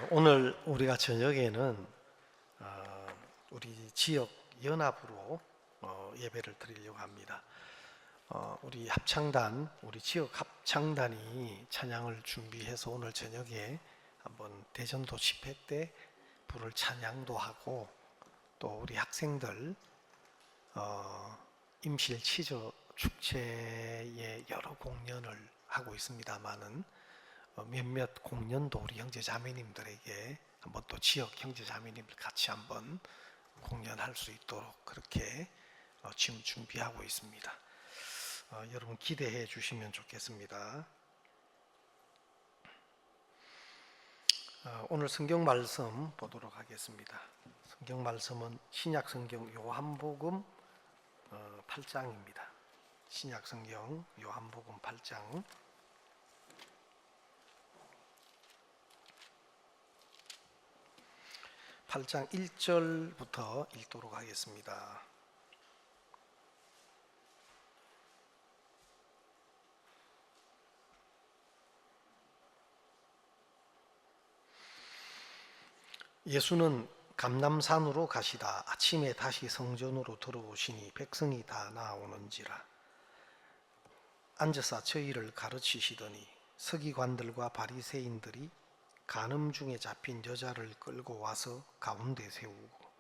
오늘 우리가 저녁에는 우리 지역 연합으로 예배를 드리려고 합니다. 우리 합창단, 우리 지역 합창단이 찬양을 준비해서 오늘 저녁에 한번 대전도 집회 때 부를 찬양도 하고, 또 우리 학생들 임실 치저 축제의 여러 공연을 하고 있습니다만은 몇몇 공연도 우리 형제 자매님들에게 한번, 또 지역 형제 자매님들 같이 한번 공연할 수 있도록 그렇게 지금 준비하고 있습니다. 여러분 기대해 주시면 좋겠습니다. 오늘 성경 말씀 보도록 하겠습니다. 성경 말씀은 신약 성경 요한복음 8장입니다. 신약 성경 요한복음 8장 8장 1절부터 읽도록 하겠습니다. 예수는 감람산으로 가시다 아침에 다시 성전으로 들어오시니 백성이 다 나오는지라. 앉으사 저희를 가르치시더니 서기관들과 바리새인들이 간음 중에 잡힌 여자를 끌고 와서 가운데 세우고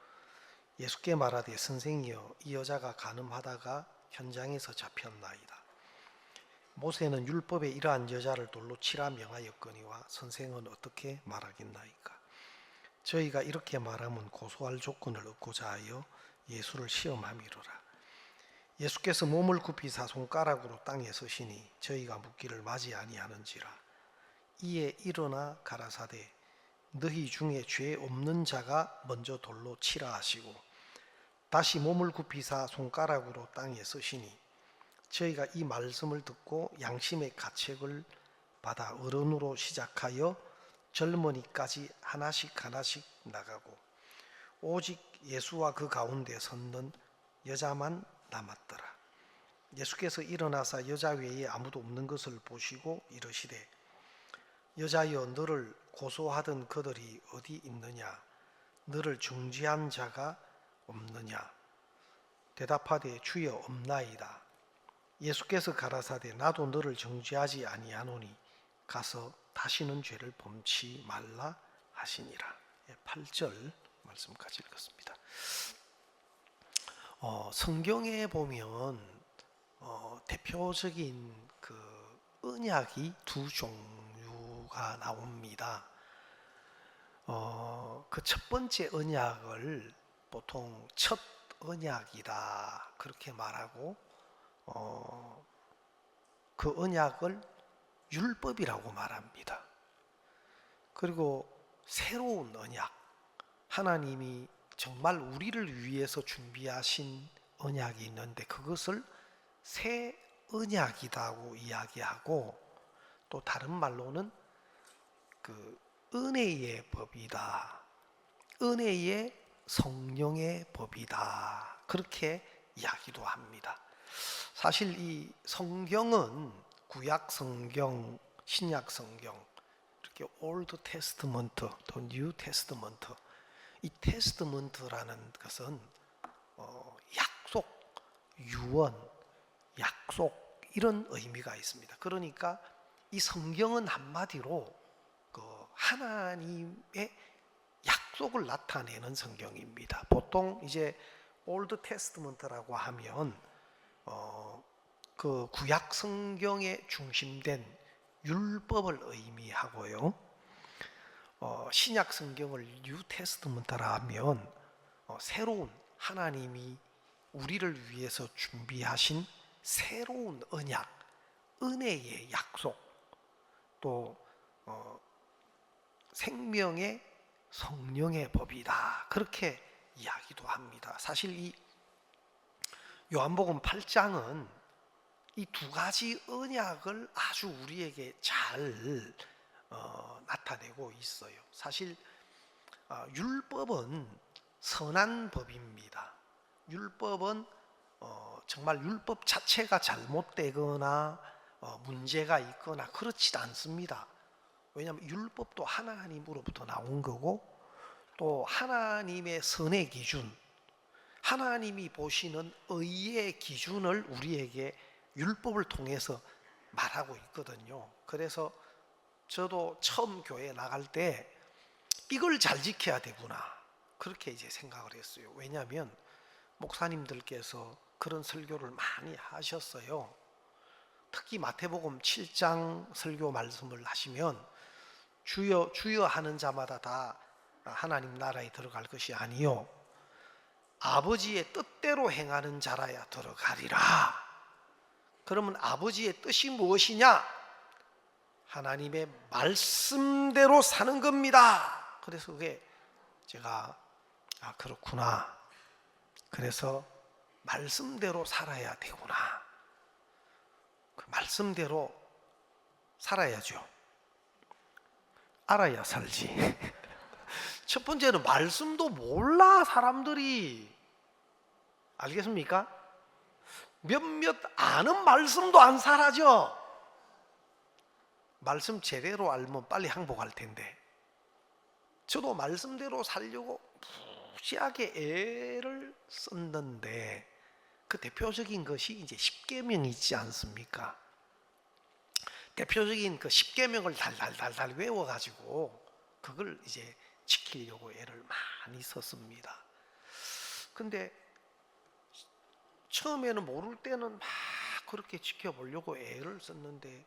예수께 말하되, 선생이여, 이 여자가 간음하다가 현장에서 잡혔나이다. 모세는 율법에 이러한 여자를 돌로 치라 명하였거니와 선생은 어떻게 말하겠나이까. 저희가 이렇게 말하면 고소할 조건을 얻고자 하여 예수를 시험함이로라. 예수께서 몸을 굽히사 손가락으로 땅에 서시니 저희가 묻기를 맞이 아니하는지라. 이에 일어나 가라사대, 너희 중에 죄 없는 자가 먼저 돌로 치라 하시고, 다시 몸을 굽히사 손가락으로 땅에 서시니 저희가 이 말씀을 듣고 양심의 가책을 받아 어른으로 시작하여 젊은이까지 하나씩 나가고, 오직 예수와 그 가운데 섰는 여자만 남았더라. 예수께서 일어나사 여자 외에 아무도 없는 것을 보시고 이르시되, 여자여, 너를 고소하던 그들이 어디 있느냐? 너를 중지한 자가 없느냐? 대답하되, 주여, 없나이다. 예수께서 가라사대, 나도 너를 정죄하지 아니하노니 가서 다시는 죄를 범치 말라 하시니라. 8절 말씀까지 읽었습니다. 성경에 보면 대표적인 그 언약이 두 종류가 나옵니다. 그 첫 번째 언약을 보통 첫 언약이다 그렇게 말하고, 그 언약을 율법이라고 말합니다. 그리고 새로운 언약, 하나님이 정말 우리를 위해서 준비하신 언약이 있는데 그것을 새 언약이라고 이야기하고, 또 다른 말로는 그 은혜의 법이다, 은혜의 성령의 법이다 그렇게 이야기도 합니다. 사실 이 성경은 구약 성경, 신약 성경, 이렇게 올드 테스트먼트 또 뉴 테스트먼트, 이 테스트먼트라는 것은 약속, 유언, 약속 이런 의미가 있습니다. 그러니까 이 성경은 한마디로 그 하나님의 약속을 나타내는 성경입니다. 보통 이제 올드 테스트먼트라고 하면 그 구약 성경에 중심된 율법을 의미하고요. 신약 성경을 뉴 테스트먼트라 하면 새로운 하나님이 우리를 위해서 준비하신 새로운 언약, 은혜의 약속, 또 생명의 성령의 법이다 그렇게 이야기도 합니다. 사실 이 요한복음 8장은 이 두 가지 언약을 아주 우리에게 잘 나타내고 있어요. 사실 율법은 선한 법입니다. 율법은 정말 율법 자체가 잘못되거나 문제가 있거나 그렇지 않습니다. 왜냐하면 율법도 하나님으로부터 나온 거고 또 하나님의 선의 기준, 하나님이 보시는 의의 기준을 우리에게 율법을 통해서 말하고 있거든요. 그래서 저도 처음 교회에 나갈 때 이걸 잘 지켜야 되구나, 그렇게 이제 생각을 했어요. 왜냐하면 목사님들께서 그런 설교를 많이 하셨어요. 특히 마태복음 7장 설교 말씀을 하시면 주여 주여 하는 자마다 다 하나님 나라에 들어갈 것이 아니요 아버지의 뜻대로 행하는 자라야 들어가리라. 그러면 아버지의 뜻이 무엇이냐? 하나님의 말씀대로 사는 겁니다. 그래서 그게 제가 그렇구나, 그래서 말씀대로 살아야 되구나, 그 말씀대로 살아야죠. 알아야 살지. 첫 번째는 말씀도 몰라 사람들이. 알겠습니까? 몇몇 아는 말씀도 안 사라져. 말씀 제대로 알면 빨리 항복할 텐데, 저도 말씀대로 살려고 무지하게 애를 썼는데 그 대표적인 것이 이제 십계명이 있지 않습니까? 대표적인 그 십계명을 달달달달 외워가지고 그걸 이제 지키려고 애를 많이 썼습니다. 근데 처음에는 모를 때는 막 그렇게 지켜보려고 애를 썼는데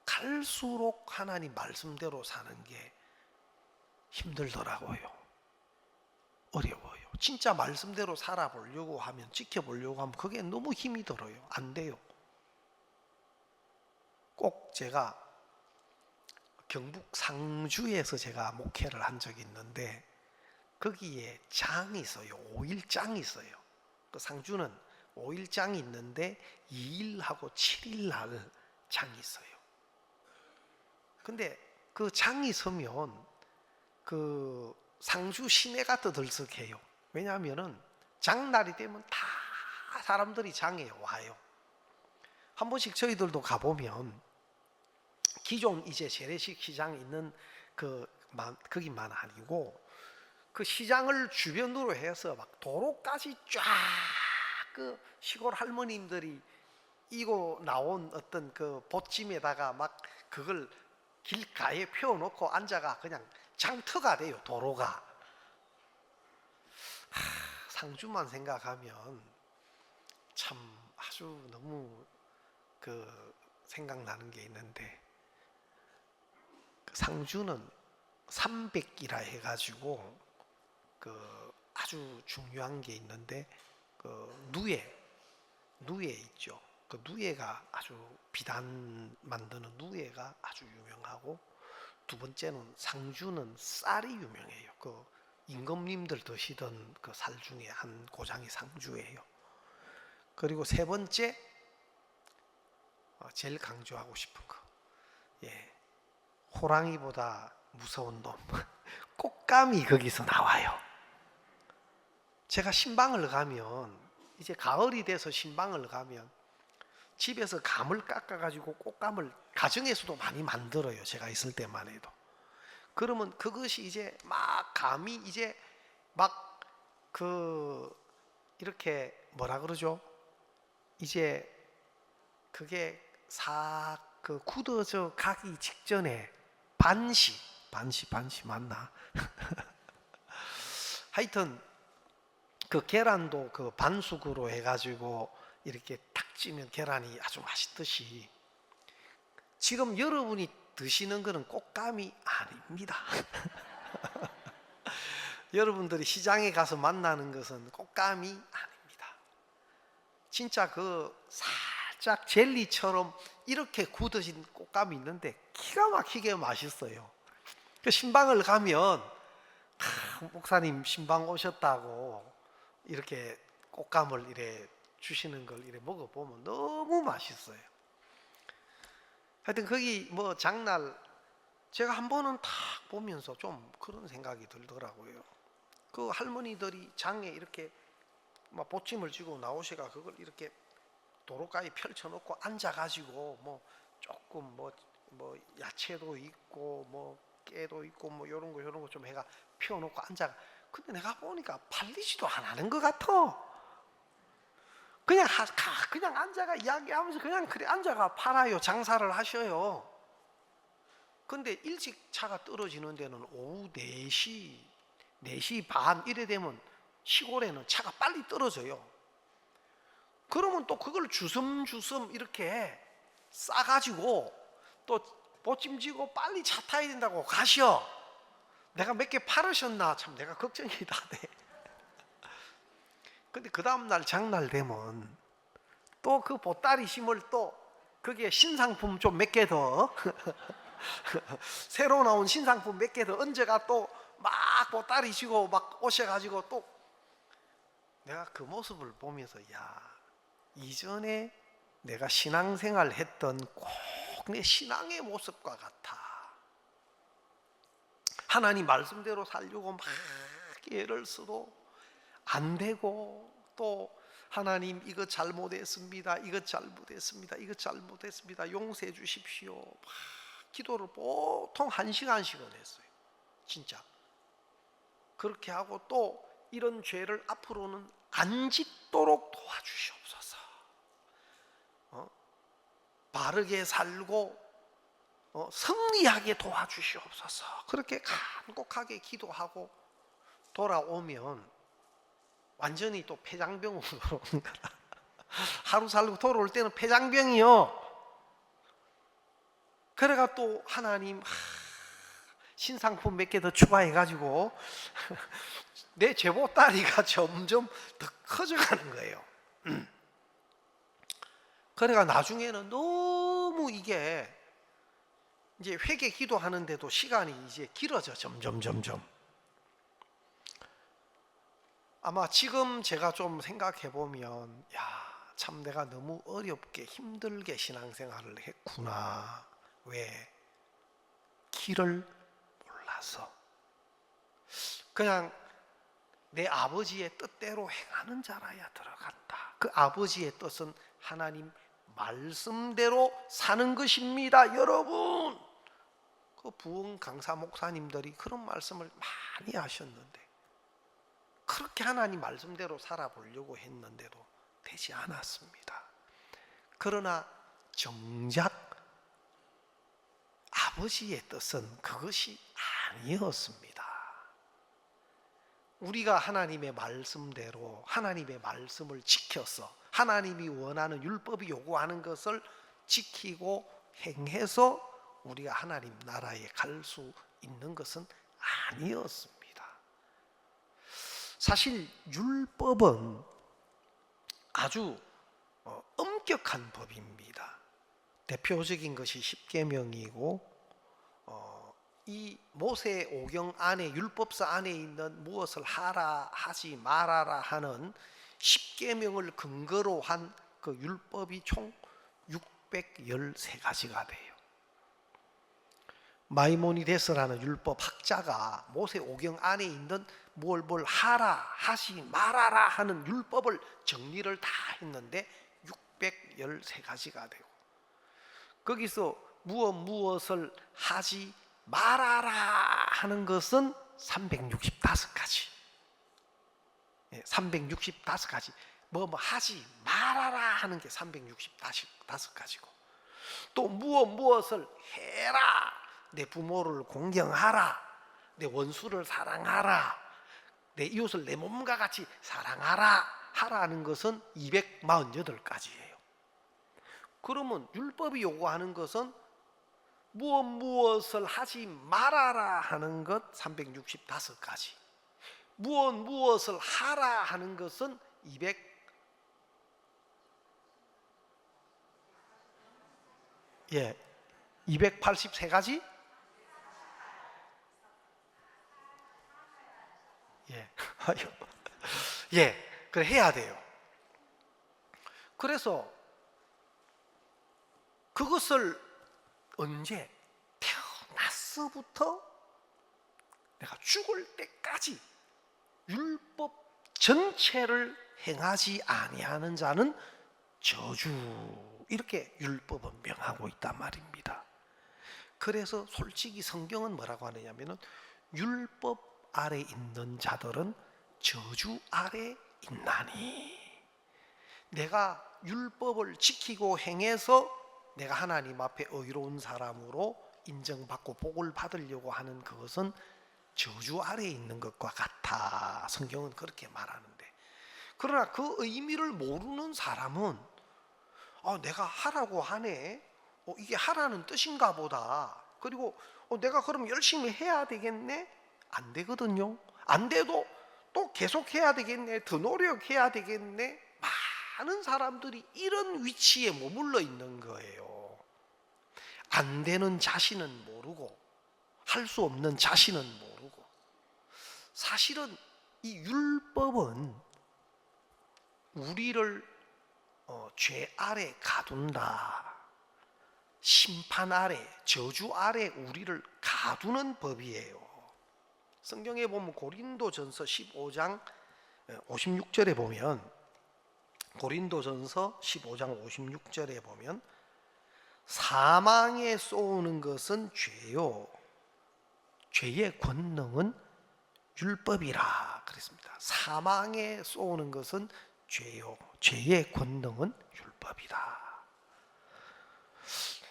갈수록 하나님 말씀대로 사는 게 힘들더라고요. 어려워요. 진짜 말씀대로 살아보려고 하면, 지켜보려고 하면 그게 너무 힘이 들어요. 안 돼요. 꼭 제가 경북 상주에서 제가 목회를 한 적이 있는데 거기에 장이 있어요. 5일장이 있어요. 그 상주는 5일장이 있는데 2일하고 7일 날 장이 있어요. 근데 그 장이 서면 그 상주 시내가 떠들썩해요. 왜냐하면은 장날이 되면 다 사람들이 장에 와요. 한 번씩 저희들도 가보면 기존 이제 재래식 시장 있는 거기만 아니고 그 시장을 주변으로 해서 막 도로까지 쫙 그 시골 할머님들이 이고 나온 어떤 그 보찜에다가 막 그걸 길가에 펴놓고 앉아가 그냥 장터가 돼요. 도로가. 상주만 생각하면 참 아주 너무 그 생각나는 게 있는데, 그 상주는 300기라 해가지고 그 아주 중요한 게 있는데 그 누에 있죠. 그 누에가 아주 비단 만드는 누에가 아주 유명하고, 두 번째는 상주는 쌀이 유명해요. 그 임금님들 드시던 그 쌀 중에 한 고장이 상주예요. 그리고 세 번째 제일 강조하고 싶은 거, 호랑이보다 무서운 놈, 꽃감이 거기서 나와요. 제가 신방을 가면, 이제 가을이 돼서 신방을 가면 집에서 감을 깎아가지고 꽃감을 가정에서도 많이 만들어요. 제가 있을 때만 해도. 그러면 그것이 이제 막 감이 이제 막 그 이렇게 뭐라 그러죠? 이제 그게 싹 그 굳어져 가기 직전에 반시 맞나? 하여튼 그 계란도 그 반숙으로 해가지고 이렇게 탁 찌면 계란이 아주 맛있듯이 지금 여러분이 드시는 거는 꽃감이 아닙니다. 여러분들이 시장에 가서 만나는 것은 꽃감이 아닙니다. 진짜 그 살짝 젤리처럼 이렇게 굳어진 꽃감이 있는데 기가 막히게 맛있어요. 그 신방을 가면 목사님 신방 오셨다고 이렇게 꽃감을 이래 주시는 걸 이래 먹어보면 너무 맛있어요. 하여튼 거기 뭐 장날 제가 한 번은 탁 보면서 좀 그런 생각이 들더라고요. 그 할머니들이 장에 이렇게 막 보침을 쥐고 나오시가 그걸 이렇게 도로가에 펼쳐놓고 앉아가지고 뭐 조금 뭐 뭐 야채도 있고 뭐 깨도 있고 뭐 요런 거 좀 해가 피워놓고 앉아. 근데 내가 보니까 팔리지도 안 하는 것 같아. 그냥 앉아가 이야기하면서 그냥 그래 앉아가 팔아요. 장사를 하셔요. 근데 일찍 차가 떨어지는 데는 오후 4시 반 이래 되면 시골에는 차가 빨리 떨어져요. 그러면 또 그걸 주섬주섬 이렇게 싸가지고 또 보찜지고 빨리 차 타야 된다고 가셔. 내가 몇 개 팔으셨나 참 내가 걱정이 다 돼. 근데 그 다음날 장날 되면 또 그 보따리 심을 또 그게 신상품 좀 몇 개 더 새로 나온 신상품 몇 개 더 얹어가 또 막 보따리 지고 막 오셔가지고 또 내가 그 모습을 보면서 야, 이전에 내가 신앙생활 했던 꼭 내 신앙의 모습과 같아. 하나님 말씀대로 살려고 막 애를 써도 안 되고, 또 하나님 이거 잘못했습니다, 이거 잘못했습니다, 용서해 주십시오, 막 기도를 보통 1시간씩은 했어요. 진짜 그렇게 하고 또 이런 죄를 앞으로는 안 짓도록 도와주시옵소서. 바르게 살고 승리하게 도와주시옵소서. 그렇게 간곡하게 기도하고 돌아오면 완전히 또 폐장병으로 돌아오는 거라. 하루 살고 돌아올 때는 폐장병이요. 그래가 또 하나님 신상품 몇 개 더 추가해가지고 내 제보따리가 점점 더 커져가는 거예요. 그래가 나중에는 너무 이게 이제 회개 기도하는데도 시간이 이제 길어져 점점. 아마 지금 제가 좀 생각해 보면 야, 참 내가 너무 어렵게 힘들게 신앙생활을 했구나. 왜? 길을 몰라서. 그냥 내 아버지의 뜻대로 행하는 자라야 들어간다. 그 아버지의 뜻은 하나님 말씀대로 사는 것입니다. 여러분, 그 부흥 강사 목사님들이 그런 말씀을 많이 하셨는데 그렇게 하나님 말씀대로 살아보려고 했는데도 되지 않았습니다. 그러나 정작 아버지의 뜻은 그것이 아니었습니다. 우리가 하나님의 말씀대로 하나님의 말씀을 지켜서 하나님이 원하는 율법이 요구하는 것을 지키고 행해서 우리가 하나님 나라에 갈 수 있는 것은 아니었습니다. 사실 율법은 아주 엄격한 법입니다. 대표적인 것이 십계명이고 이 모세 오경 안에 율법서 안에 있는 무엇을 하라 하지 말아라 하는 십계명을 근거로 한 그 율법이 총 613가지가 돼요. 마이모니데스라는 율법 학자가 모세 오경 안에 있는 뭘 하라 하지 말아라 하는 율법을 정리를 다 했는데 613가지가 되고, 거기서 무엇을 하지 말아라 하는 것은 365가지. 365가지. 뭐 하지 말아라 하는 게 365가지고, 또 무엇을 해라. 내 부모를 공경하라, 내 원수를 사랑하라, 내 이웃을 내 몸과 같이 사랑하라 하라는 것은 248가지예요. 그러면 율법이 요구하는 것은 무엇을 하지 말아라 하는 것 365가지, 무엇을 하라 하는 것은 283가지? 그래 해야 돼요. 그래서 그것을 언제? 태어났서부터 내가 죽을 때까지 율법 전체를 행하지 아니하는 자는 저주, 이렇게 율법은 명하고 있단 말입니다. 그래서 솔직히 성경은 뭐라고 하느냐면은 율법 아래 있는 자들은 저주 아래 있나니, 내가 율법을 지키고 행해서 내가 하나님 앞에 의로운 사람으로 인정받고 복을 받으려고 하는 그것은 저주 아래에 있는 것과 같아. 성경은 그렇게 말하는데, 그러나 그 의미를 모르는 사람은 내가 하라고 하네, 이게 하라는 뜻인가 보다, 그리고 내가 그럼 열심히 해야 되겠네, 안 되거든요. 안 돼도 또 계속 해야 되겠네, 더 노력해야 되겠네. 많은 사람들이 이런 위치에 머물러 있는 거예요. 안 되는 자신은 모르고, 할 수 없는 자신은 모르고. 사실은 이 율법은 우리를 죄 아래 가둔다, 심판 아래, 저주 아래 우리를 가두는 법이에요. 성경에 보면 고린도전서 15장 56절에 보면, 고린도전서 15장 56절에 보면 사망에 쏘는 것은 죄요, 죄의 권능은 율법이라 그랬습니다. 사망에 쏘는 것은 죄요, 죄의 권능은 율법이다.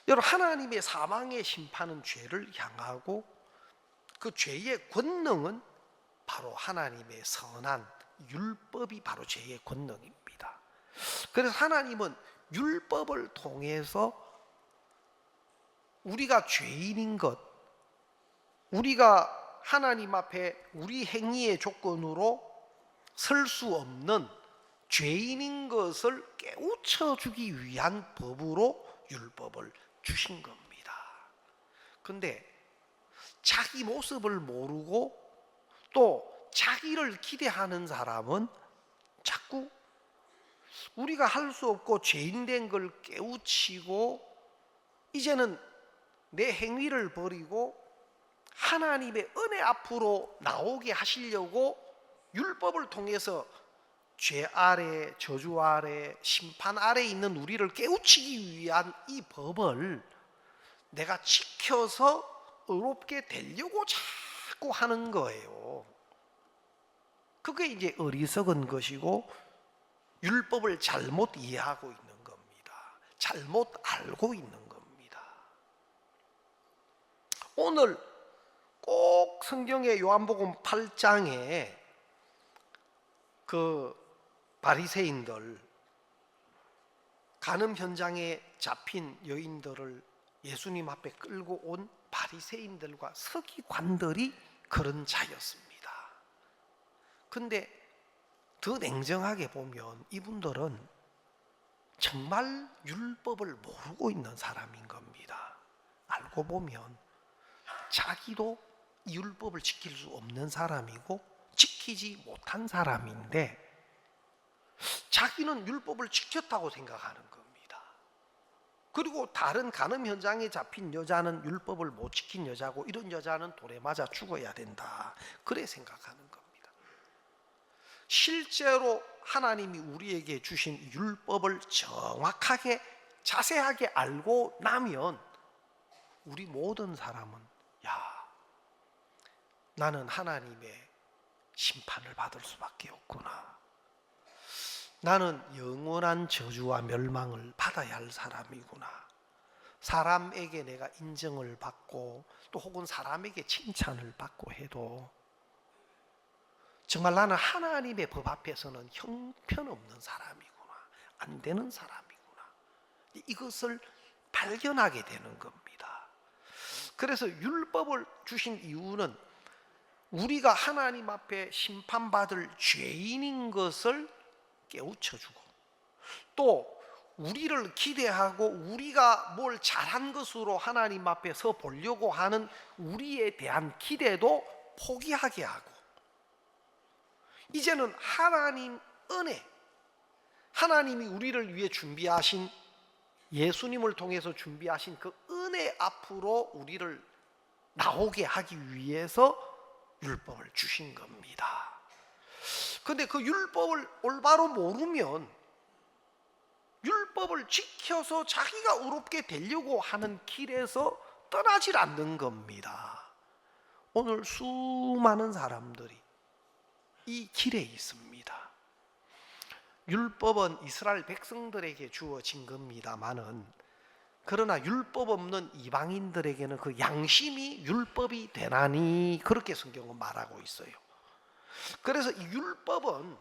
여러분, 하나님의 사망의 심판은 죄를 향하고, 그 죄의 권능은 바로 하나님의 선한 율법이 바로 죄의 권능입니다. 그래서 하나님은 율법을 통해서 우리가 죄인인 것, 우리가 하나님 앞에 우리 행위의 조건으로 설 수 없는 죄인인 것을 깨우쳐 주기 위한 법으로 율법을 주신 겁니다. 근데 자기 모습을 모르고 또 자기를 기대하는 사람은 자꾸 우리가 할 수 없고 죄인된 걸 깨우치고, 이제는 내 행위를 버리고 하나님의 은혜 앞으로 나오게 하시려고 율법을 통해서 죄 아래, 저주 아래, 심판 아래 있는 우리를 깨우치기 위한 이 법을 내가 지켜서 의롭게 되려고 자꾸 하는 거예요. 그게 이제 어리석은 것이고 율법을 잘못 이해하고 있는 겁니다. 잘못 알고 있는 겁니다. 오늘 꼭 성경의 요한복음 8장에 그 바리새인들, 간음 현장에 잡힌 여인들을 예수님 앞에 끌고 온 바리새인들과 서기관들이 그런 자였습니다. 근데 더 냉정하게 보면 이분들은 정말 율법을 모르고 있는 사람인 겁니다. 알고 보면 자기도 율법을 지킬 수 없는 사람이고 지키지 못한 사람인데, 자기는 율법을 지켰다고 생각하는 겁니다. 그리고 다른 간음 현장에 잡힌 여자는 율법을 못 지킨 여자고, 이런 여자는 돌에 맞아 죽어야 된다, 그래 생각하는 겁니다. 실제로 하나님이 우리에게 주신 율법을 정확하게 자세하게 알고 나면 우리 모든 사람은 나는 하나님의 심판을 받을 수밖에 없구나, 나는 영원한 저주와 멸망을 받아야 할 사람이구나, 사람에게 내가 인정을 받고 또 혹은 사람에게 칭찬을 받고 해도 정말 나는 하나님의 법 앞에서는 형편없는 사람이구나, 안 되는 사람이구나, 이것을 발견하게 되는 겁니다. 그래서 율법을 주신 이유는 우리가 하나님 앞에 심판받을 죄인인 것을 깨우쳐주고, 또 우리를 기대하고 우리가 뭘 잘한 것으로 하나님 앞에 서 보려고 하는 우리에 대한 기대도 포기하게 하고, 이제는 하나님 은혜, 하나님이 우리를 위해 준비하신, 예수님을 통해서 준비하신 그 은혜 앞으로 우리를 나오게 하기 위해서 율법을 주신 겁니다. 그런데 그 율법을 올바로 모르면 율법을 지켜서 자기가 의롭게 되려고 하는 길에서 떠나질 않는 겁니다. 오늘 수많은 사람들이 이 길에 있습니다. 율법은 이스라엘 백성들에게 주어진 겁니다마는, 그러나 율법 없는 이방인들에게는 그 양심이 율법이 되나니, 그렇게 성경은 말하고 있어요. 그래서 이 율법은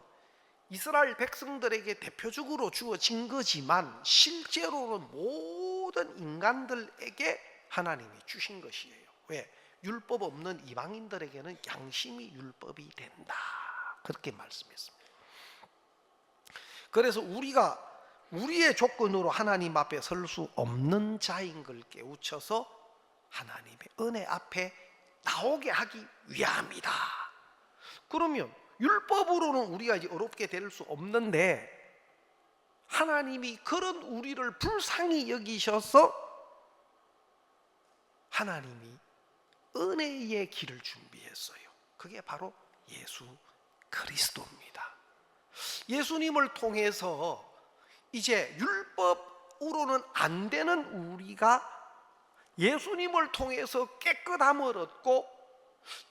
이스라엘 백성들에게 대표적으로 주어진 거지만 실제로는 모든 인간들에게 하나님이 주신 것이에요. 왜? 율법 없는 이방인들에게는 양심이 율법이 된다, 그렇게 말씀했습니다. 그래서 우리가 우리의 조건으로 하나님 앞에 설 수 없는 자인 걸 깨우쳐서 하나님의 은혜 앞에 나오게 하기 위함이다. 그러면 율법으로는 우리가 이제 어렵게 될 수 없는데, 하나님이 그런 우리를 불쌍히 여기셔서 하나님이 은혜의 길을 준비했어요. 그게 바로 예수 그리스도입니다. 예수님을 통해서 이제 율법으로는 안 되는 우리가 예수님을 통해서 깨끗함을 얻고,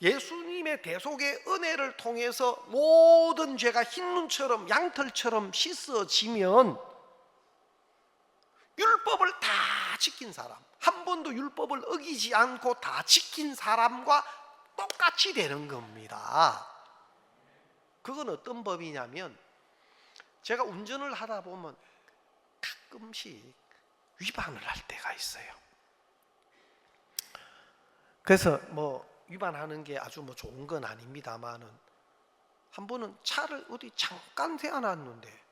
예수님의 대속의 은혜를 통해서 모든 죄가 흰눈처럼 양털처럼 씻어지면 율법을 다 지킨 사람, 한 번도 율법을 어기지 않고 다 지킨 사람과 똑같이 되는 겁니다. 그건 어떤 법이냐면, 제가 운전을 하다 보면 가끔씩 위반을 할 때가 있어요. 그래서 위반하는 게 아주 좋은 건 아닙니다만은, 한 번은 차를 어디 잠깐 세워놨는데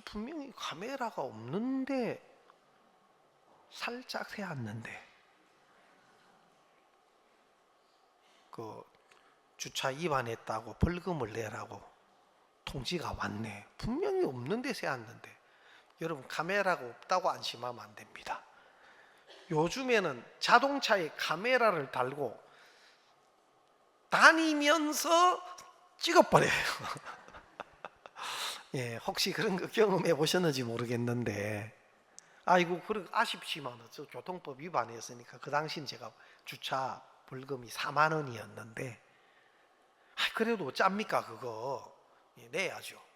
분명히 카메라가 없는데 살짝 세웠는데 그 주차 위반했다고 벌금을 내라고 통지가 왔네. 분명히 없는데 세웠는데. 여러분, 카메라가 없다고 안심하면 안 됩니다. 요즘에는 자동차에 카메라를 달고 다니면서 찍어버려요. 예, 혹시 그런 거 경험해 보셨는지 모르겠는데, 아이고, 아쉽지만 저 교통법 위반했으니까 그 당시는 제가 주차 벌금이 4만 원이었는데, 그래도 어쩝니까, 그거. 예, 내야죠.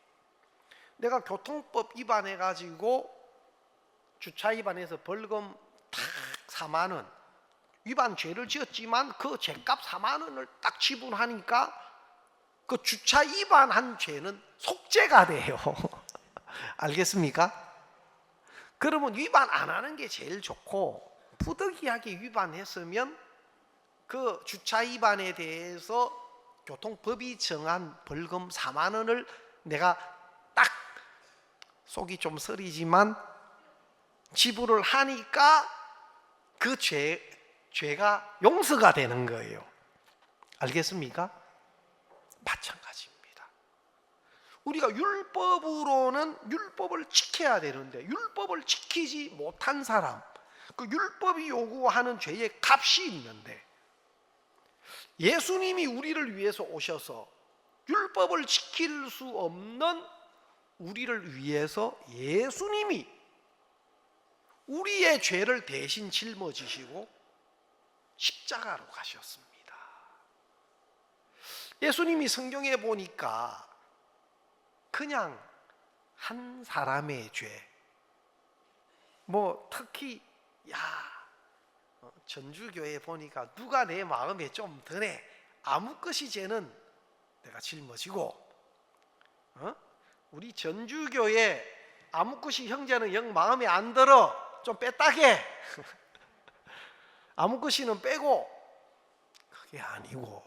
내가 교통법 위반해가지고 주차 위반해서 벌금 딱 4만 원, 위반 죄를 지었지만 그 죄값 4만 원을 딱 지불하니까 그 주차 위반한 죄는 속죄가 돼요. 알겠습니까? 그러면 위반 안 하는 게 제일 좋고, 부득이하게 위반했으면 그 주차 위반에 대해서 교통법이 정한 벌금 4만 원을 내가 딱 속이 좀 쓰리지만 지불을 하니까 그 죄가 용서가 되는 거예요. 알겠습니까? 마찬가지입니다. 우리가 율법으로는 율법을 지켜야 되는데, 율법을 지키지 못한 사람, 그 율법이 요구하는 죄의 값이 있는데, 예수님이 우리를 위해서 오셔서 율법을 지킬 수 없는 우리를 위해서 예수님이 우리의 죄를 대신 짊어지시고 십자가로 가셨습니다. 예수님이 성경에 보니까 그냥 한 사람의 죄, 특히 전주교회 보니까 누가 내 마음에 좀 드네, 아무 것이 죄는 내가 짊어지고, 우리 전주교회 아무 것이 형제는 영 마음에 안 들어, 좀 빼따게. 아무 것이는 빼고. 그게 아니고,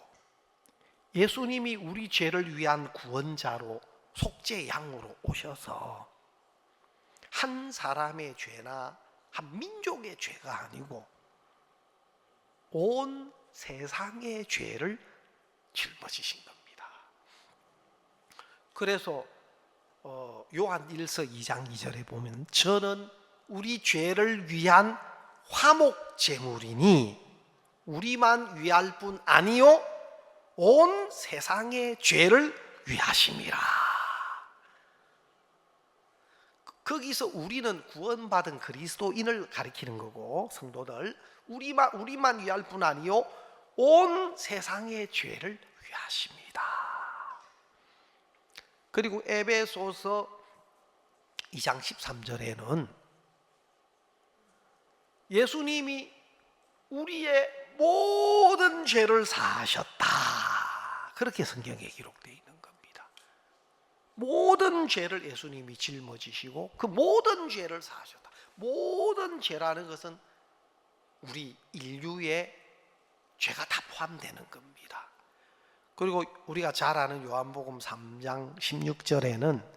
예수님이 우리 죄를 위한 구원자로 속죄 양으로 오셔서 한 사람의 죄나 한 민족의 죄가 아니고 온 세상의 죄를 짊어지신 겁니다. 그래서 요한 1서 2장 2절에 보면, 저는 우리 죄를 위한 화목 제물이니 우리만 위할 뿐 아니요 온 세상의 죄를 위하심이라. 거기서 우리는 구원받은 그리스도인을 가리키는 거고, 성도들, 우리만 위할 뿐 아니요 온 세상의 죄를 위하십니다. 그리고 에베소서 2장 13절에는 예수님이 우리의 모든 죄를 사하셨다, 그렇게 성경에 기록되어 있는 겁니다. 모든 죄를 예수님이 짊어지시고 그 모든 죄를 사하셨다. 모든 죄라는 것은 우리 인류의 죄가 다 포함되는 겁니다. 그리고 우리가 잘 아는 요한복음 3장 16절에는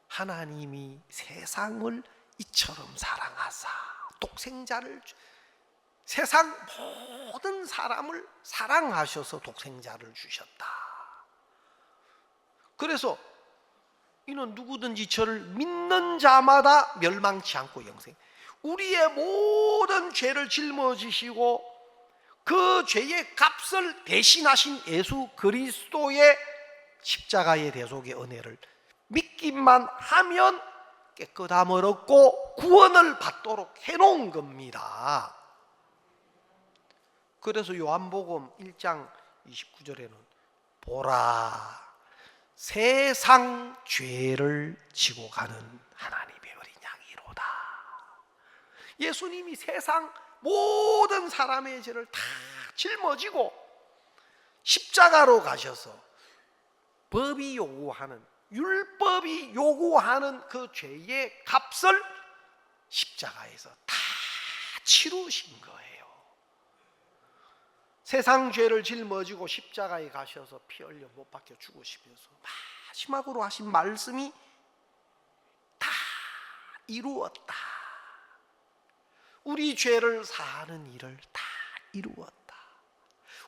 하나님이 세상을 이처럼 사랑하사 독생자를, 세상 모든 사람을 사랑하셔서 독생자를 주셨다. 그래서 이는 누구든지 저를 믿는 자마다 멸망치 않고 영생, 우리의 모든 죄를 짊어지시고 그 죄의 값을 대신하신 예수 그리스도의 십자가의 대속의 은혜를 믿기만 하면 깨끗함을 얻고 구원을 받도록 해놓은 겁니다. 그래서 요한복음 1장 29절에는 보라 세상 죄를 지고 가는 하나님의 어린 양이로다. 예수님이 세상 모든 사람의 죄를 다 짊어지고 십자가로 가셔서 법이 요구하는, 율법이 요구하는 그 죄의 값을 십자가에서 다 치루신 거예요. 세상 죄를 짊어지고 십자가에 가셔서 피 흘려 못 박혀 죽으시면서 마지막으로 하신 말씀이 다 이루었다. 우리 죄를 사하는 일을 다 이루었다.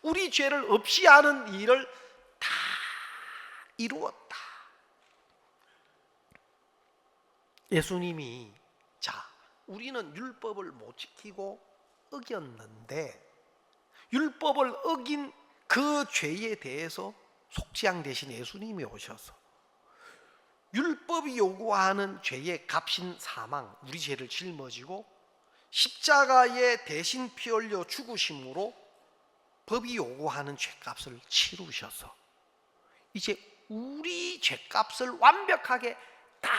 우리 죄를 없이 하는 일을 다 이루었다. 예수님이, 자, 우리는 율법을 못 지키고 어겼는데 율법을 어긴 그 죄에 대해서 속죄양 대신 예수님이 오셔서 율법이 요구하는 죄의 값인 사망, 우리 죄를 짊어지고 십자가에 대신 피 흘려 죽으심으로 법이 요구하는 죄값을 치루셔서 이제 우리 죄값을 완벽하게 다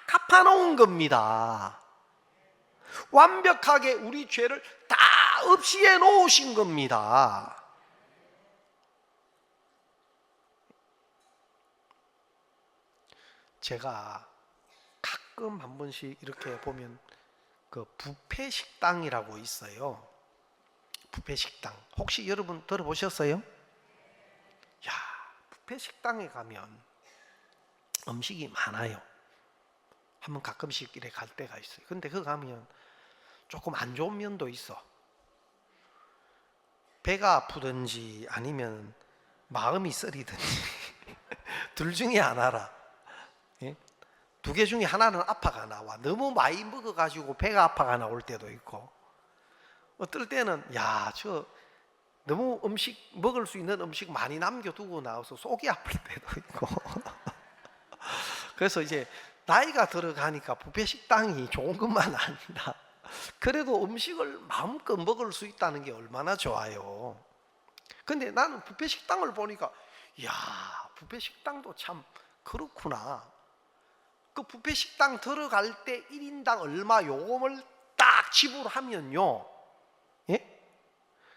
갚아놓은 겁니다. 완벽하게 우리 죄를 다 없이 해놓으신 겁니다. 제가 가끔 한 번씩 이렇게 보면 그 뷔페 식당이라고 있어요. 뷔페 식당 혹시 여러분 들어보셨어요? 야, 뷔페 식당에 가면 음식이 많아요. 한번 가끔씩 이렇게 갈 때가 있어요. 근데 그 가면 조금 안 좋은 면도 있어. 배가 아프든지 아니면 마음이 쓰리든지 둘 중에 하나라. 예? 두 개 중에 하나는 아파가 나와. 너무 많이 먹어가지고 배가 아파가 나올 때도 있고, 어떨 때는 야, 저 너무 음식 먹을 수 있는 음식 많이 남겨두고 나와서 속이 아플 때도 있고 그래서 이제 나이가 들어가니까 뷔페 식당이 좋은 것만 아니라 그래도 음식을 마음껏 먹을 수 있다는 게 얼마나 좋아요. 근데 나는 뷔페 식당을 보니까 야, 뷔페 식당도 참 그렇구나. 그 뷔페 식당 들어갈 때 1인당 얼마 요금을 딱 지불하면요, 예?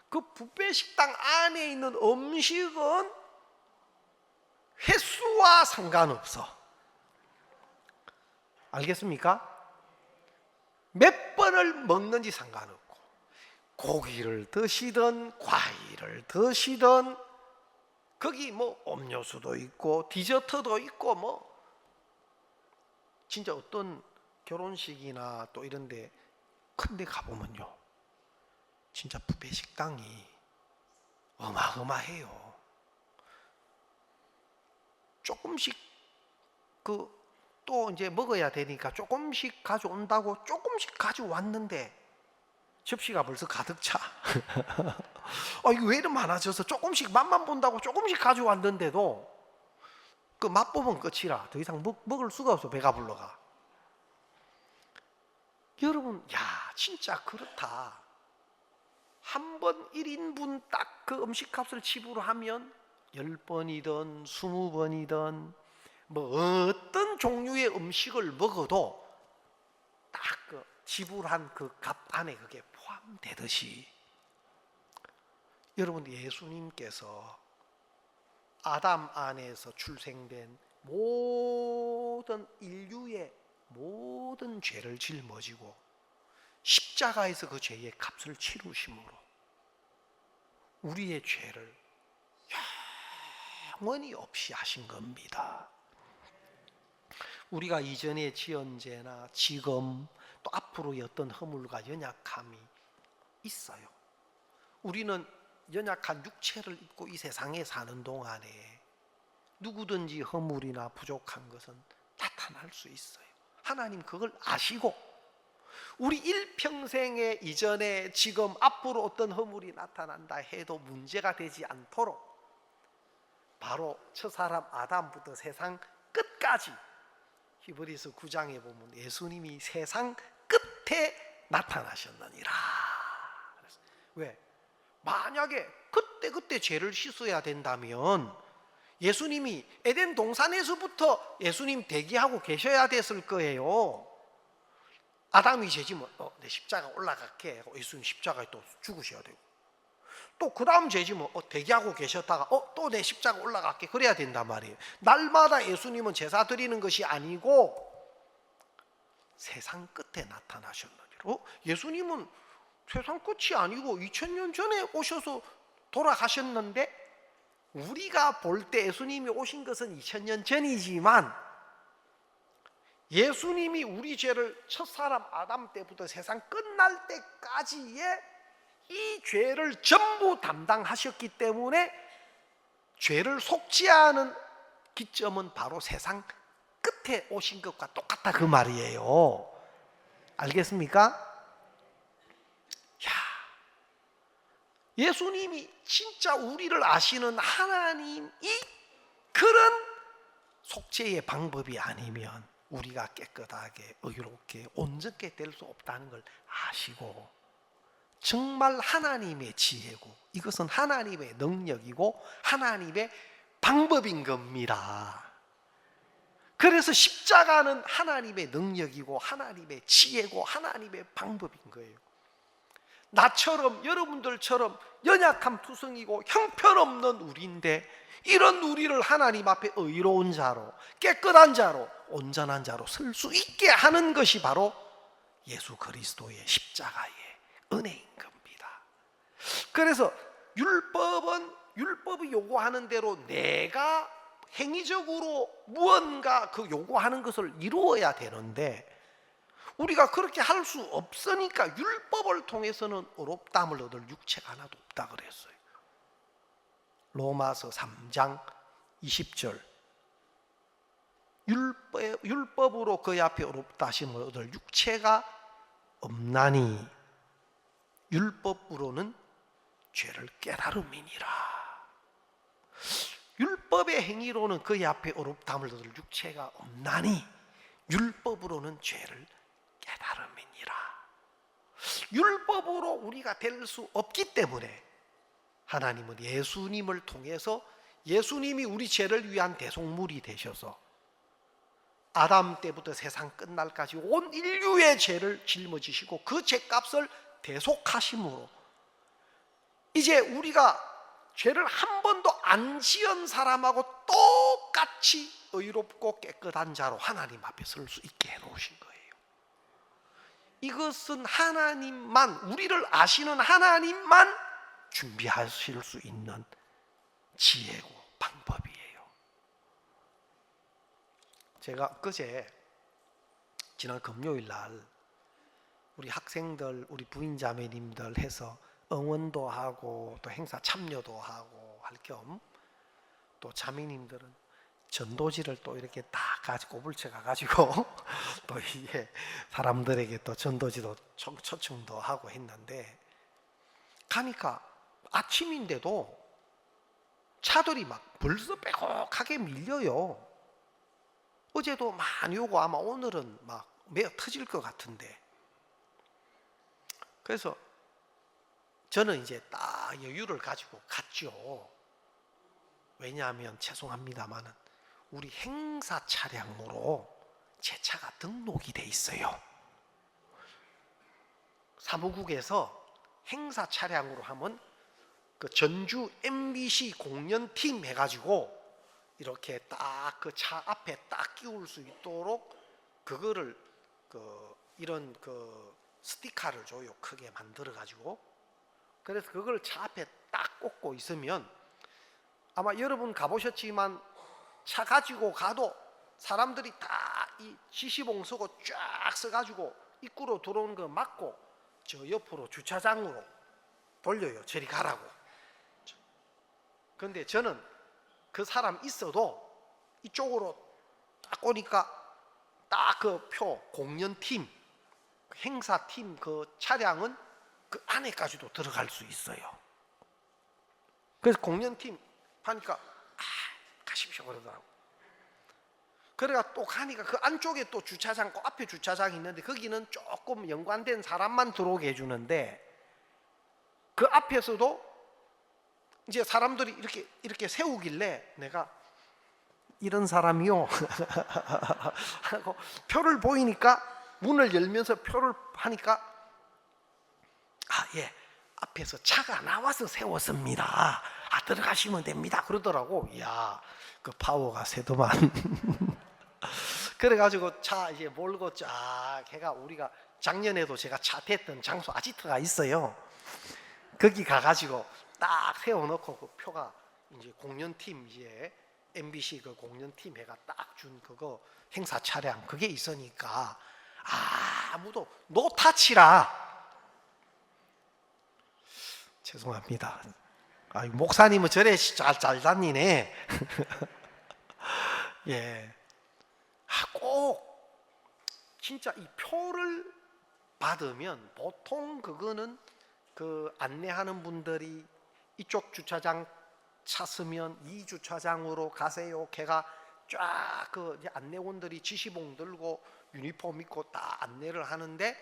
그 뷔페 식당 안에 있는 음식은 횟수와 상관없어. 알겠습니까? 몇 번을 먹는지 상관없고, 고기를 드시든 과일을 드시든 거기 뭐 음료수도 있고 디저트도 있고 뭐 진짜 어떤 결혼식이나 또 이런 데 큰 데 가보면요, 진짜 뷔페 식당이 어마어마해요. 조금씩 또 이제 먹어야 되니까 조금씩 가져온다고 조금씩 가져왔는데 접시가 벌써 가득 차. 이거 왜 이렇게 많아져서 조금씩 맛만 본다고 조금씩 가져왔는데도 그 맛보면 끝이라 더 이상 먹을 수가 없어. 배가 불러가. 여러분, 야, 진짜 그렇다. 한 번 1인분 딱 그 음식값을 지불하면 10번이든 20번이든 뭐 어떤 종류의 음식을 먹어도 딱 그 지불한 그 값 안에 그게 포함되듯이 여러분, 예수님께서 아담 안에서 출생된 모든 인류의 모든 죄를 짊어지고 십자가에서 그 죄의 값을 치르심으로 우리의 죄를 영원히 없이 하신 겁니다. 우리가 이전에 지은 죄나 지금 또 앞으로의 어떤 허물과 연약함이 있어요. 우리는 연약한 육체를 입고 이 세상에 사는 동안에 누구든지 허물이나 부족한 것은 나타날 수 있어요. 하나님 그걸 아시고 우리 일평생에 이전에 지금 앞으로 어떤 허물이 나타난다 해도 문제가 되지 않도록 바로 첫사람 아담부터 세상 끝까지 히브리서 9장에 보면 예수님이 세상 끝에 나타나셨느니라. 왜? 만약에 그때 죄를 씻어야 된다면 예수님이 에덴 동산에서부터 예수님 대기하고 계셔야 됐을 거예요. 아담이 죄지면 내 십자가 올라갈게. 예수님 십자가에 또 죽으셔야 되고, 또 그 다음 죄지면 대기하고 계셨다가 또 내 십자가 올라갈게. 그래야 된단 말이에요. 날마다 예수님은 제사 드리는 것이 아니고 세상 끝에 나타나셨느니라. 예수님은 세상 끝이 아니고 2000년 전에 오셔서 돌아가셨는데 우리가 볼 때 예수님이 오신 것은 2000년 전이지만 예수님이 우리 죄를 첫사람 아담 때부터 세상 끝날 때까지의 이 죄를 전부 담당하셨기 때문에 죄를 속지 않은 기점은 바로 세상 끝에 오신 것과 똑같다 그 말이에요. 알겠습니까? 예수님이 진짜 우리를 아시는 하나님이 그런 속죄의 방법이 아니면 우리가 깨끗하게 의롭게 온전케 될 수 없다는 걸 아시고 정말 하나님의 지혜고 이것은 하나님의 능력이고 하나님의 방법인 겁니다. 그래서 십자가는 하나님의 능력이고 하나님의 지혜고 하나님의 방법인 거예요. 나처럼 여러분들처럼 연약한 투성이고 형편없는 우리인데 이런 우리를 하나님 앞에 의로운 자로 깨끗한 자로 온전한 자로 설 수 있게 하는 것이 바로 예수 그리스도의 십자가의 은혜인 겁니다. 그래서 율법이 요구하는 대로 내가 행위적으로 무언가 그 요구하는 것을 이루어야 되는데 우리가 그렇게 할 수 없으니까 율법을 통해서는 의롭다함을 얻을 육체가 하나도 없다 그랬어요. 로마서 3장 20절 율법으로 그의 앞에 의롭다 하심을 얻을 육체가 없나니 율법으로는 죄를 깨달음이니라. 율법의 행위로는 그의 앞에 의롭다함을 얻을 육체가 없나니 율법으로는 죄를 깨달음이니라. 율법으로 우리가 될 수 없기 때문에 하나님은 예수님을 통해서 예수님이 우리 죄를 위한 대속물이 되셔서 아담 때부터 세상 끝날까지 온 인류의 죄를 짊어지시고 그 죄값을 대속하심으로 이제 우리가 죄를 한 번도 안 지은 사람하고 똑같이 의롭고 깨끗한 자로 하나님 앞에 설 수 있게 해놓으신 거예요. 이것은 하나님만, 우리를 아시는 하나님만 준비하실 수 있는 지혜고 방법이에요. 제가 그제 지난 금요일 날 우리 학생들, 우리 부인자매님들 해서 응원도 하고 또 행사 참여도 하고 할 겸 또 자매님들은 전도지를 또 이렇게 다 가지고 꼬불쳐 가가지고 또 이게 사람들에게 또 전도지도 초청도 하고 했는데 가니까 아침인데도 차들이 막 벌써 빼곡하게 밀려요. 어제도 많이 오고 아마 오늘은 막 메어 터질 것 같은데 그래서 저는 이제 딱 여유를 가지고 갔죠. 왜냐하면 죄송합니다만은 우리 행사 차량으로 제 차가 등록이 돼 있어요. 사무국에서 행사 차량으로 하면 그 전주 MBC 공연팀 해가지고 이렇게 딱 그 차 앞에 딱 끼울 수 있도록 그거를 이런 스티커를 줘요. 크게 만들어 가지고. 그래서 그걸 차 앞에 딱 꽂고 있으면 아마 여러분 가보셨지만 차 가지고 가도 사람들이 다 이 지시봉 쓰고 쫙 써가지고 입구로 들어오는 거 막고 저 옆으로 주차장으로 돌려요. 저리 가라고. 그런데 저는 그 사람 있어도 이쪽으로 딱 오니까 딱 그 표 공연팀 행사팀 그 차량은 그 안에까지도 들어갈 수 있어요. 그래서 공연팀 하니까 가십시오 그러더라고. 그래가 또 가니까 그 안쪽에 또 주차장, 그 앞에 주차장이 있는데 거기는 조금 연관된 사람만 들어오게 해주는데 그 앞에서도 이제 사람들이 이렇게 세우길래 내가 이런 사람이요 하고 표를 보이니까 문을 열면서 표를 하니까 예, 앞에서 차가 나와서 세웠습니다. 들어가시면 됩니다. 그러더라고. 이야, 그 파워가 세더만. 그래가지고 차 이제 몰고 쫙 걔가 우리가 작년에도 제가 차 댔던 장소 아지트가 있어요. 거기 가가지고 딱 세워놓고 그 표가 이제 공연팀 이제 MBC 그 공연팀 해가 딱 준 그거 행사 차량 그게 있으니까 아무도 노타치라. 죄송합니다. 목사님은 저래 잘 다니네. 예. 꼭 진짜 이 표를 받으면 보통 그거는 그 안내하는 분들이 이쪽 주차장 찼으면 이 주차장으로 가세요. 걔가 쫙 그 안내원들이 지시봉 들고 유니폼 입고 딱 안내를 하는데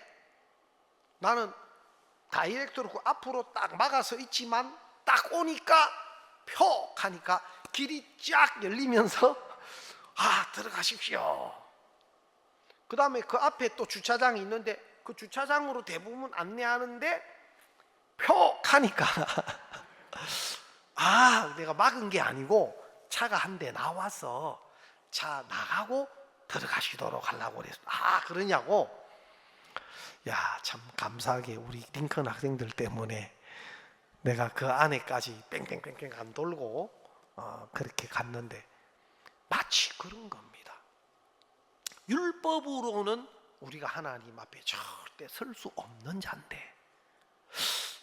나는 다이렉트로 그 앞으로 딱 막아서 있지만 딱 오니까 표 하니까 길이 쫙 열리면서 들어가십시오. 그 다음에 그 앞에 또 주차장이 있는데 그 주차장으로 대부분 안내하는데 표 하니까 내가 막은 게 아니고 차가 한 대 나와서 차 나가고 들어가시도록 하려고 그랬어. 그러냐고. 야, 참 감사하게 우리 링컨 학생들 때문에 내가 그 안에까지 뺑뺑뺑뺑 안 돌고 그렇게 갔는데 마치 그런 겁니다. 율법으로는 우리가 하나님 앞에 절대 설 수 없는 자인데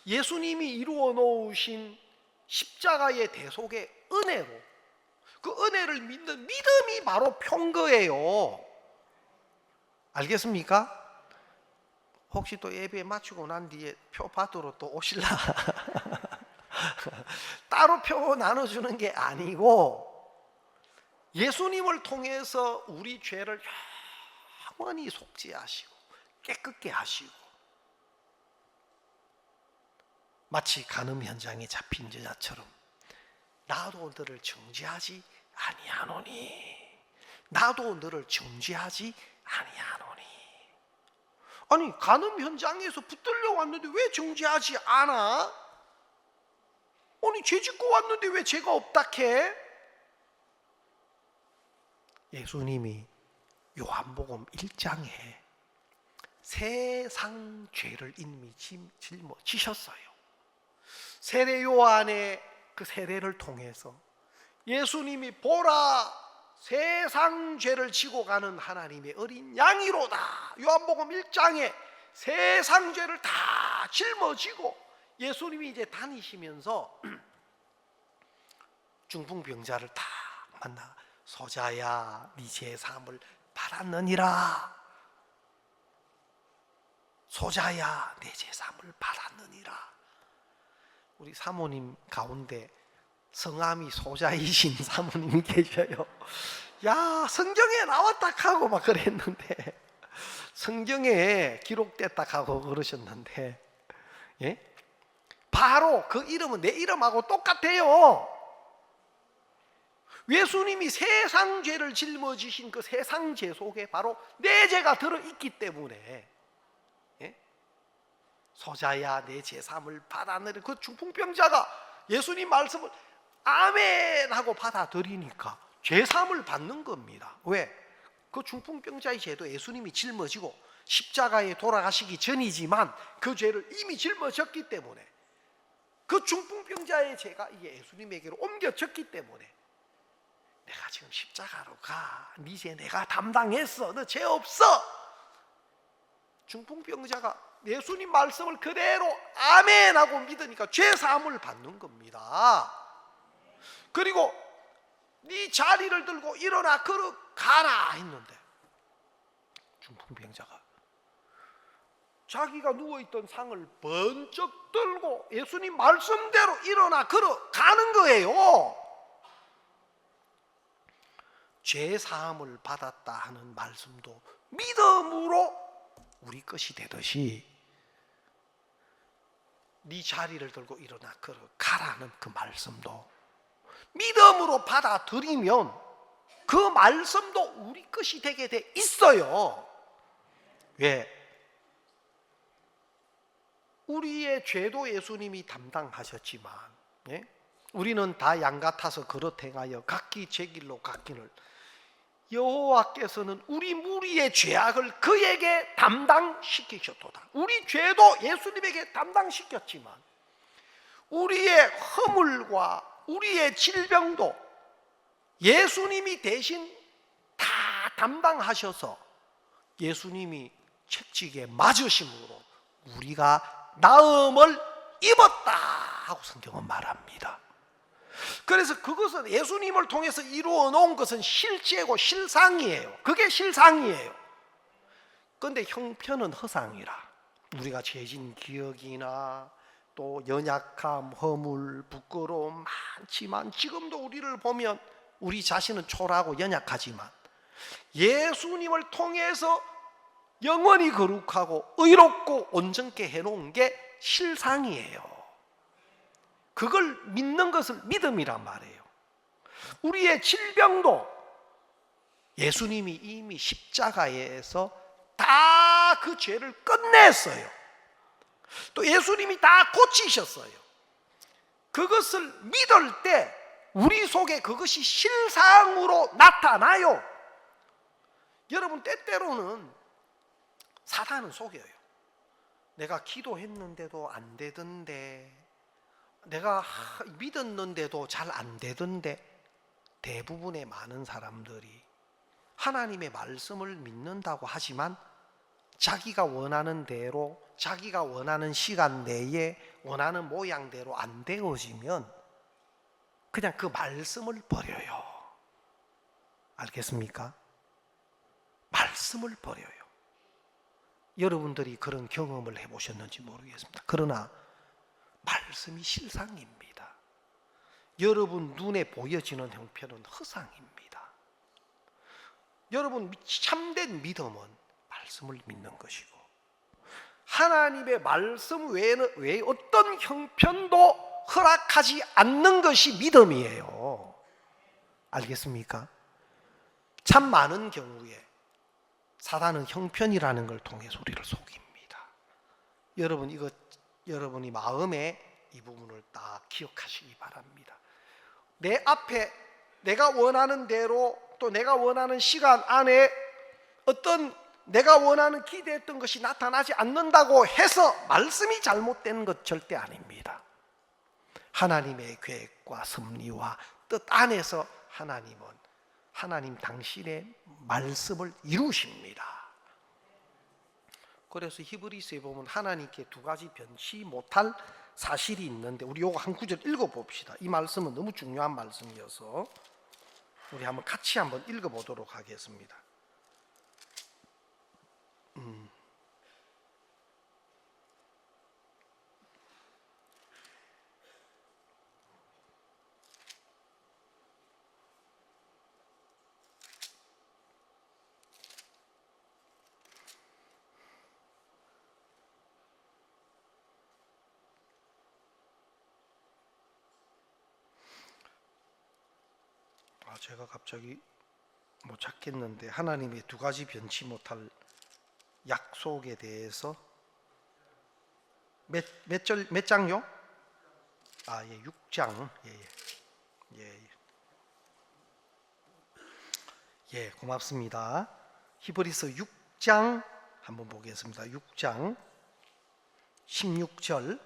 예수님이 이루어 놓으신 십자가의 대속의 은혜로 그 은혜를 믿는 믿음이 바로 표인 거예요. 알겠습니까? 혹시 또 예배 마치고 난 뒤에 표 받으러 또 오실라? 따로 표 나눠주는 게 아니고 예수님을 통해서 우리 죄를 영원히 속죄하시고 깨끗게 하시고 마치 간음 현장에 잡힌 여자처럼 나도 너를 정죄하지 아니하노니 나도 너를 정죄하지 아니하노니. 아니 간음 현장에서 붙들려 왔는데 왜 정죄하지 않아? 아니 죄 짓고 왔는데 왜 죄가 없다 캐? 예수님이 요한복음 1장에 세상 죄를 이미 짊어지셨어요. 세례 요한의 그 세례를 통해서 예수님이 보라 세상 죄를 지고 가는 하나님의 어린 양이로다. 요한복음 1장에 세상 죄를 다 짊어지고 예수님이 이제 다니시면서 중풍병자를 다 만나 소자야 네 죄 사함을 받았느니라. 소자야 내 죄 사함을 받았느니라. 우리 사모님 가운데 성함이 소자이신 사모님이 계셔요. 야 성경에 나왔다 하고 막 그랬는데 성경에 기록됐다 하고 그러셨는데 예? 바로 그 이름은 내 이름하고 똑같아요. 예수님이 세상 죄를 짊어지신 그 세상 죄 속에 바로 내 죄가 들어있기 때문에, 예? 소자야 내 죄사함을 받아내는 그 중풍병자가 예수님 말씀을 아멘 하고 받아들이니까 죄사함을 받는 겁니다. 왜? 그 중풍병자의 죄도 예수님이 짊어지고 십자가에 돌아가시기 전이지만 그 죄를 이미 짊어졌기 때문에, 그 중풍병자의 죄가 이게 예수님에게로 옮겨졌기 때문에 내가 지금 십자가로 가, 네 죄 내가 담당했어, 너 죄 없어. 중풍병자가 예수님 말씀을 그대로 아멘 하고 믿으니까 죄사함을 받는 겁니다. 그리고 네 자리를 들고 일어나 걸어가라 했는데 중풍병자가 자기가 누워있던 상을 번쩍 들고 예수님 말씀대로 일어나 걸어가는 거예요. 죄사함을 받았다 하는 말씀도 믿음으로 우리 것이 되듯이 네 자리를 들고 일어나 걸어가라는 그 말씀도 믿음으로 받아들이면 그 말씀도 우리 것이 되게 돼 있어요. 왜? 우리의 죄도 예수님이 담당하셨지만, 예? 우리는 다 양 같아서 그릇 행하여 각기 제 길로 갔기를 여호와께서는 우리 무리의 죄악을 그에게 담당시키셨도다. 우리 죄도 예수님에게 담당시켰지만 우리의 허물과 우리의 질병도 예수님이 대신 다 담당하셔서 예수님이 채찍에 맞으심으로 우리가 나음을 입었다 하고 성경은 말합니다. 그래서 그것은 예수님을 통해서 이루어 놓은 것은 실제고 실상이에요. 그게 실상이에요. 그런데 형편은 허상이라. 우리가 죄진 기억이나 또 연약함, 허물, 부끄러움 많지만 지금도 우리를 보면 우리 자신은 초라하고 연약하지만 예수님을 통해서 영원히 거룩하고 의롭고 온전케 해놓은 게 실상이에요. 그걸 믿는 것을 믿음이란 말이에요. 우리의 질병도 예수님이 이미 십자가에서 다 그 죄를 끝냈어요. 또 예수님이 다 고치셨어요. 그것을 믿을 때 우리 속에 그것이 실상으로 나타나요. 여러분, 때때로는 사단은 속여요. 내가 기도했는데도 안 되던데, 내가 믿었는데도 잘 안 되던데, 대부분의 많은 사람들이 하나님의 말씀을 믿는다고 하지만 자기가 원하는 대로, 자기가 원하는 시간 내에 원하는 모양대로 안 되어지면 그냥 그 말씀을 버려요. 알겠습니까? 말씀을 버려요. 여러분들이 그런 경험을 해보셨는지 모르겠습니다. 그러나 말씀이 실상입니다. 여러분 눈에 보여지는 형편은 허상입니다. 여러분 참된 믿음은 말씀을 믿는 것이고 하나님의 말씀 외에 어떤 형편도 허락하지 않는 것이 믿음이에요. 알겠습니까? 참 많은 경우에 사단은 형편이라는 걸 통해서 우리를 속입니다. 여러분, 이거 여러분이 마음에 이 부분을 딱 기억하시기 바랍니다. 내 앞에 내가 원하는 대로 또 내가 원하는 시간 안에 어떤 내가 원하는 기대했던 것이 나타나지 않는다고 해서 말씀이 잘못된 것 절대 아닙니다. 하나님의 계획과 섭리와 뜻 안에서 하나님 당신의 말씀을 이루십니다. 그래서 히브리서에 보면 하나님께 두 가지 변치 못할 사실이 있는데 우리 요거 한 구절 읽어봅시다. 이 말씀은 너무 중요한 말씀이어서 우리 한번 같이 한번 읽어보도록 하겠습니다. 제가 갑자기 못 찾겠는데 하나님의 두 가지 변치 못할 약속에 대해서 몇 장요? 예, 6장. 예, 고맙습니다. 히브리서 6장 한번 보겠습니다. 6장 16절.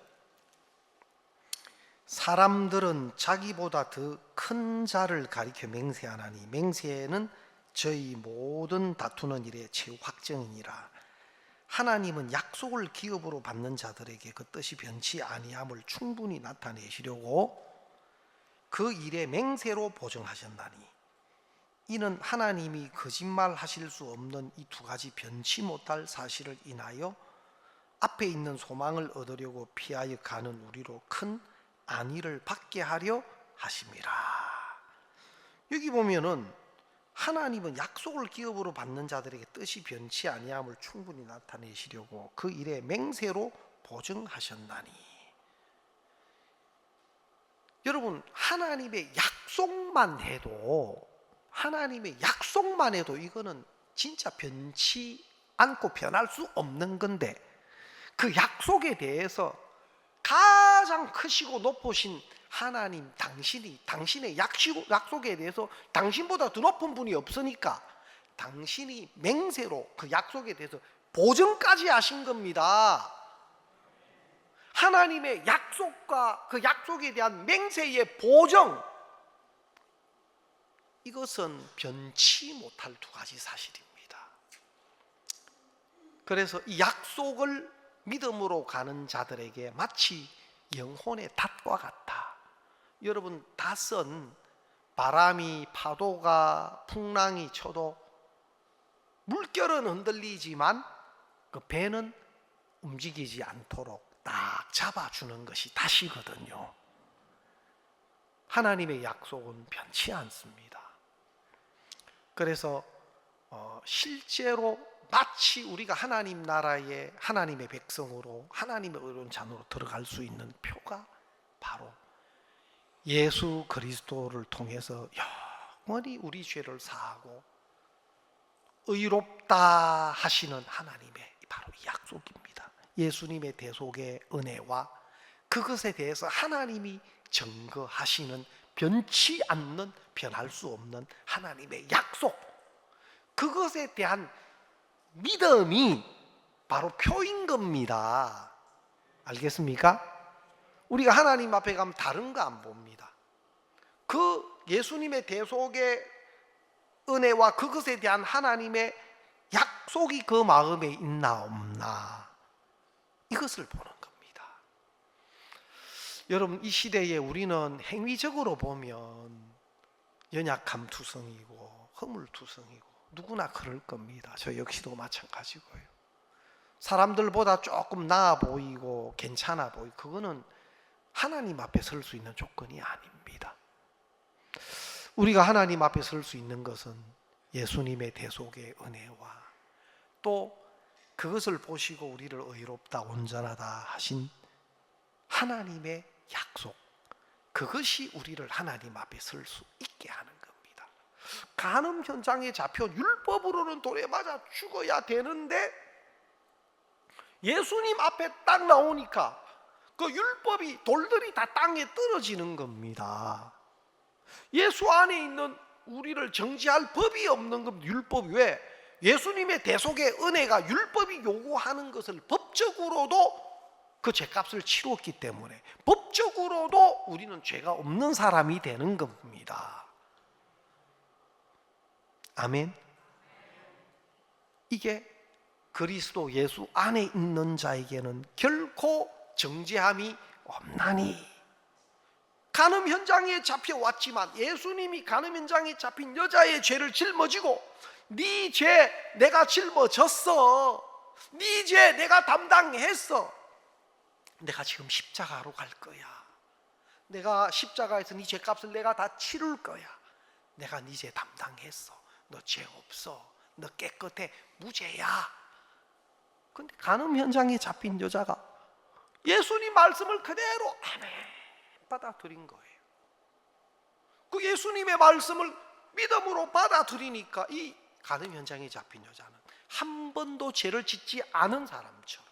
사람들은 자기보다 더 큰 자를 가리켜 맹세하나니 맹세는 저희 모든 다투는 일의 최후 확정이니라. 하나님은 약속을 기업으로 받는 자들에게 그 뜻이 변치 아니함을 충분히 나타내시려고 그 일에 맹세로 보증하셨나니 이는 하나님이 거짓말하실 수 없는 이 두 가지 변치 못할 사실을 인하여 앞에 있는 소망을 얻으려고 피하여 가는 우리로 큰 안위를 받게 하려 하심이라. 여기 보면은 하나님은 약속을 기업으로 받는 자들에게 뜻이 변치 아니함을 충분히 나타내시려고 그 일에 맹세로 보증하셨나니. 여러분, 하나님의 약속만 해도 이거는 진짜 변치 않고 변할 수 없는 건데, 그 약속에 대해서 가장 크시고 높으신 하나님 당신의 약속에 대해서 당신보다 더 높은 분이 없으니까 당신이 맹세로 그 약속에 대해서 보증까지 하신 겁니다. 하나님의 약속과 그 약속에 대한 맹세의 보증, 이것은 변치 못할 두 가지 사실입니다. 그래서 이 약속을 믿음으로 가는 자들에게 마치 영혼의 닷과 같다. 여러분, 닷은 바람이 파도가 풍랑이 쳐도 물결은 흔들리지만 그 배는 움직이지 않도록 딱 잡아주는 것이 닷이거든요. 하나님의 약속은 변치 않습니다. 그래서 실제로 마치 우리가 하나님 나라에 하나님의 백성으로 하나님의 의로운 자녀로 들어갈 수 있는 표가 바로 예수 그리스도를 통해서 영원히 우리 죄를 사하고 의롭다 하시는 하나님의 바로 이 약속입니다. 예수님의 대속의 은혜와 그것에 대해서 하나님이 증거하시는 변치 않는 변할 수 없는 하나님의 약속, 그것에 대한 믿음이 바로 표인 겁니다. 알겠습니까? 우리가 하나님 앞에 가면 다른 거 안 봅니다. 그 예수님의 대속의 은혜와 그것에 대한 하나님의 약속이 그 마음에 있나 없나, 이것을 보는 겁니다. 여러분, 이 시대에 우리는 행위적으로 보면 연약함투성이고 허물투성이고 누구나 그럴 겁니다. 저 역시도 마찬가지고요. 사람들보다 조금 나아 보이고 괜찮아 보이고 그거는 하나님 앞에 설 수 있는 조건이 아닙니다. 우리가 하나님 앞에 설 수 있는 것은 예수님의 대속의 은혜와 또 그것을 보시고 우리를 의롭다 온전하다 하신 하나님의 약속, 그것이 우리를 하나님 앞에 설 수 있게 하는 겁니다. 간음 현장에 잡혀 율법으로는 돌에 맞아 죽어야 되는데 예수님 앞에 딱 나오니까 그 율법이 돌들이 다 땅에 떨어지는 겁니다. 예수 안에 있는 우리를 정죄할 법이 없는 겁니다. 율법이. 왜? 예수님의 대속의 은혜가 율법이 요구하는 것을 법적으로도 그 죄값을 치렀기 때문에 법적으로도 우리는 죄가 없는 사람이 되는 겁니다. 아멘. 이게 그리스도 예수 안에 있는 자에게는 결코 정죄함이 없나니. 간음 현장에 잡혀왔지만 예수님이 간음 현장에 잡힌 여자의 죄를 짊어지고 네 죄 내가 짊어졌어, 네 죄 내가 담당했어, 내가 지금 십자가로 갈 거야, 내가 십자가에서 네 죄값을 내가 다 치를 거야, 내가 네 죄 담당했어, 너 죄 없어, 너 깨끗해, 무죄야. 근데 간음 현장에 잡힌 여자가 예수님 말씀을 그대로 아멘 받아들인 거예요. 그 예수님의 말씀을 믿음으로 받아들이니까 이 가늠 현장에 잡힌 여자는 한 번도 죄를 짓지 않은 사람처럼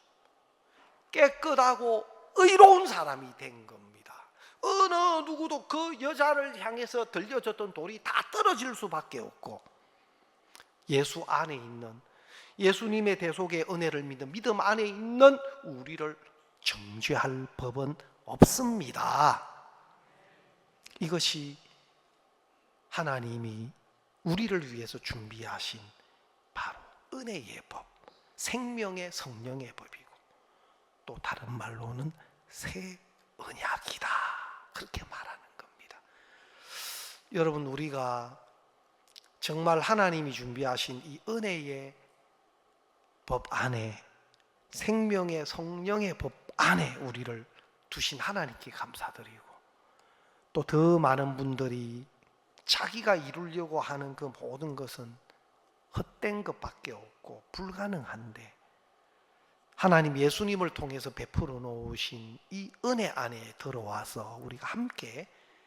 깨끗하고 의로운 사람이 된 겁니다. 어느 누구도 그 여자를 향해서 들려졌던 돌이 다 떨어질 수밖에 없고, 예수 안에 있는, 예수님의 대속의 은혜를 믿는 믿음 안에 있는 우리를 정죄할 법은 없습니다. 이것이 하나님이 우리를 위해서 준비하신 바로 은혜의 법, 생명의 성령의 법이고, 또 다른 말로는 새 언약이다, 그렇게 말하는 겁니다. 여러분, 우리가 정말 하나님이 준비하신 이 은혜의 법 안에, 생명의 성령의 법 안에 우리를 두신 하나님께 감사드리고, 또 더 많은 분들이 자기가 이루려고 하는 그 모든 것은 헛된 것밖에 없고 불가능한데, 하나님 예수님을 통해서 베풀어 놓으신 이 은혜 안에 들어와서 우리가 함께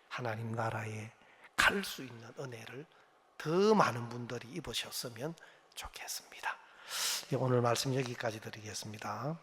하나님 나라에 갈 수 있는 은혜를 더 많은 분들이 입으셨으면 좋겠습니다. 오늘 말씀 여기까지 드리겠습니다.